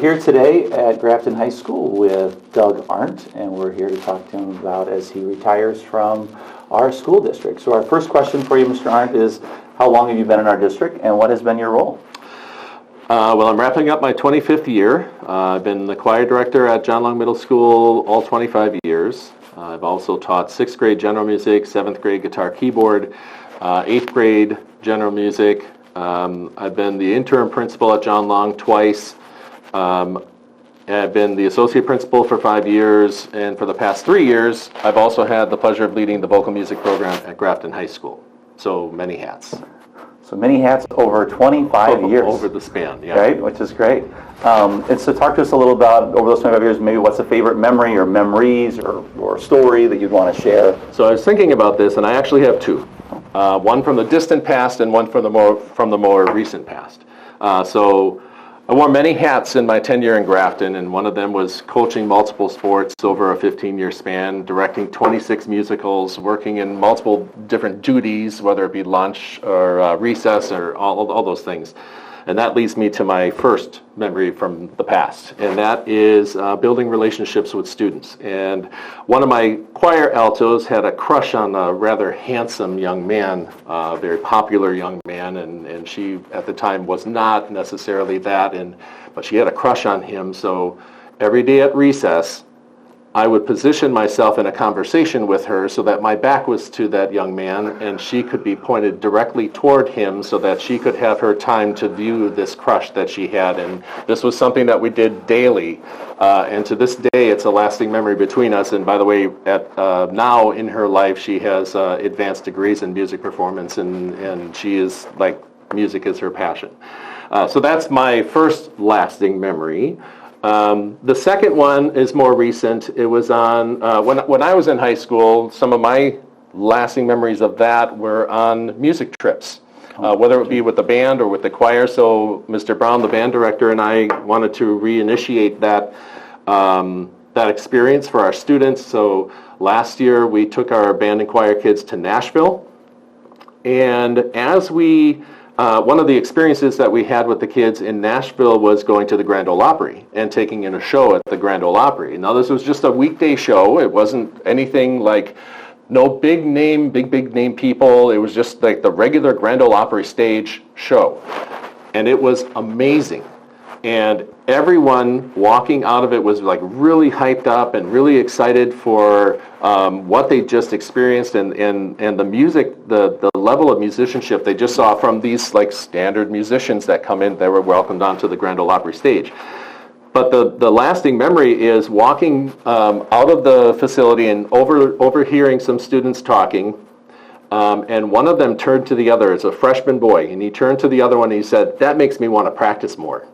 here today at Grafton High School with Doug Arendt, and we're here to talk to him about as he retires from our school district. So our first question for you, Mr. Arendt, is how long have you been in our district, and what has been your role? Well, I'm wrapping up my 25th year. I've been the choir director at John Long Middle School all 25 years. I've also taught 6th grade general music, 7th grade guitar keyboard, 8th grade general music. I've been the interim principal at John Long twice. I've been the associate principal for 5 years, and for the past 3 years, I've also had the pleasure of leading the vocal music program at Grafton High School. So many hats. So many hats over 25 years. Over the span, yeah. Right, which is great. And so talk to us a little about, over those 25 years, maybe what's a favorite memory or memories or story that you'd want to share? So I was thinking about this, and I actually have two. One from the distant past and one from the more recent past. So I wore many hats in my tenure in Grafton, and one of them was coaching multiple sports over a 15-year span, directing 26 musicals, working in multiple different duties, whether it be lunch or recess or all those things. And that leads me to my first memory from the past, and that is building relationships with students. And one of my choir altos had a crush on a rather handsome young man, a very popular young man, and she at the time was not necessarily that, but she had a crush on him. So every day at recess, I would position myself in a conversation with her so that my back was to that young man and she could be pointed directly toward him so that she could have her time to view this crush that she had. And this was something that we did daily. And to this day, it's a lasting memory between us. And by the way, now in her life, she has advanced degrees in music performance, and she is like, music is her passion. So that's my first lasting memory. The second one is more recent. It was on when I was in high school. Some of my lasting memories of that were on music trips, whether it be with the band or with the choir. So Mr. Brown, the band director, and I wanted to reinitiate that experience for our students. So last year we took our band and choir kids to Nashville, and as we one of the experiences that we had with the kids in Nashville was going to the Grand Ole Opry and taking in a show at the Grand Ole Opry. Now, this was just a weekday show. It wasn't anything like no big name people. It was just like the regular Grand Ole Opry stage show. And it was amazing. And everyone walking out of it was like really hyped up and really excited for what they just experienced, and the music, the level of musicianship they just saw from these like standard musicians that come in, that were welcomed onto the Grand Ole Opry stage. But the lasting memory is walking out of the facility and overhearing some students talking. And one of them turned to the other, as a freshman boy, and he turned to the other one and he said, "That makes me want to practice more."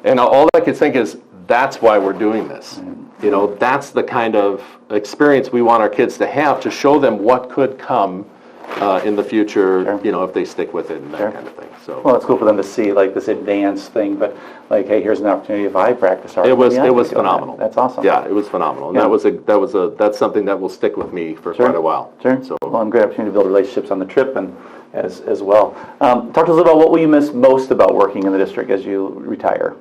And all I could think is, that's why we're doing this. You know, that's the kind of experience we want our kids to have, to show them what could come in the future, sure, you know, if they stick with it and that sure kind of thing. So, well, it's cool for them to see like this advanced thing, but like, hey, here's an opportunity if I practice hard. It was phenomenal. That's awesome. Yeah, it was phenomenal. And yeah, that's something that will stick with me for sure quite a while. Sure. So, well, and great opportunity to build relationships on the trip and as well. Talk to us about what will you miss most about working in the district as you retire?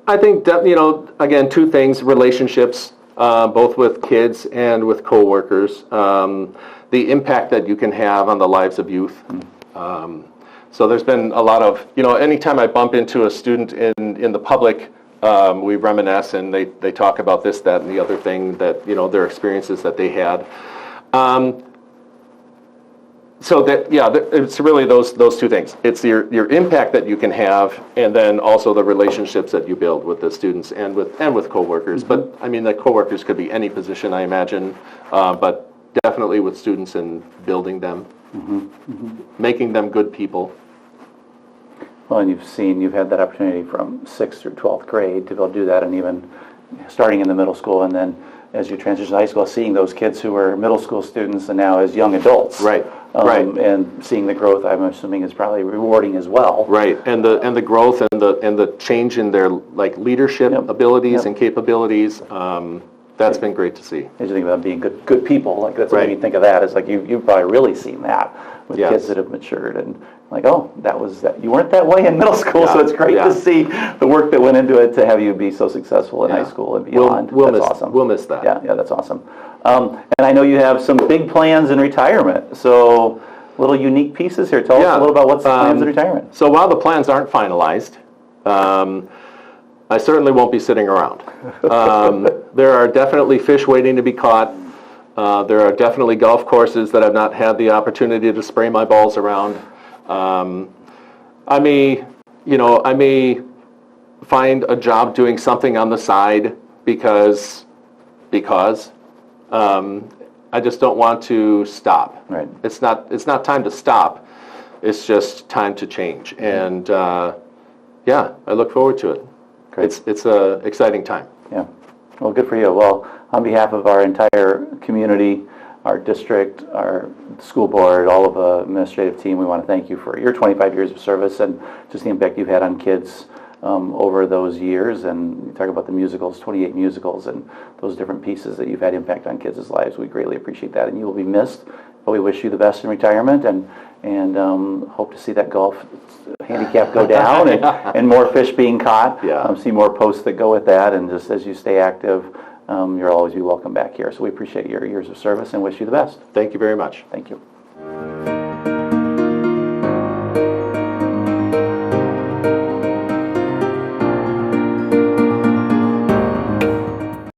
I think that, you know, again, two things: relationships, both with kids and with coworkers. The impact that you can have on the lives of youth. So there's been a lot of, you know, anytime I bump into a student in the public, we reminisce and they talk about this, that, and the other thing, that, you know, their experiences that they had. So that, yeah, it's really those two things. It's your impact that you can have, and then also the relationships that you build with the students and with coworkers. Mm-hmm. But I mean, the coworkers could be any position, I imagine, but definitely with students and building them, mm-hmm. Mm-hmm. making them good people. Well, and you've had that opportunity from 6th through 12th grade to be able to do that, and even starting in the middle school, and then as you transition to high school, seeing those kids who were middle school students and now as young adults. Right. Right. And seeing the growth, I'm assuming, is probably rewarding as well. Right, and the growth and the change in their like leadership yep. abilities yep. and capabilities. That's been great to see. As you think about being good people, like that's right. what you think of that. Is like you've probably really seen that with Yes. kids that have matured, and like, oh, you weren't that way in middle school, so Yeah, it's great yeah. to see the work that went into it to have you be so successful in high school and beyond. That's awesome. We'll miss that. Yeah, that's awesome. And I know you have some big plans in retirement, so little unique pieces here. Tell us a little about what's the plans in retirement. So while the plans aren't finalized, I certainly won't be sitting around. There are definitely fish waiting to be caught. There are definitely golf courses that I've not had the opportunity to spray my balls around. I may find a job doing something on the side because I just don't want to stop. Right. It's not time to stop. It's just time to change. And yeah, I look forward to it. Great. It's a exciting time. Yeah. Well, good for you. Well, on behalf of our entire community, our district, our school board, all of the administrative team, we want to thank you for your 25 years of service and just the impact you've had on kids over those years. And you talk about the musicals, 28 musicals, and those different pieces that you've had impact on kids' lives. We greatly appreciate that, and you will be missed. But we wish you the best in retirement, and hope to see that golf handicap go down and more fish being caught. Yeah. See more posts that go with that, and just as you stay active, you'll always be welcome back here. So we appreciate your years of service and wish you the best. Thank you very much. Thank you.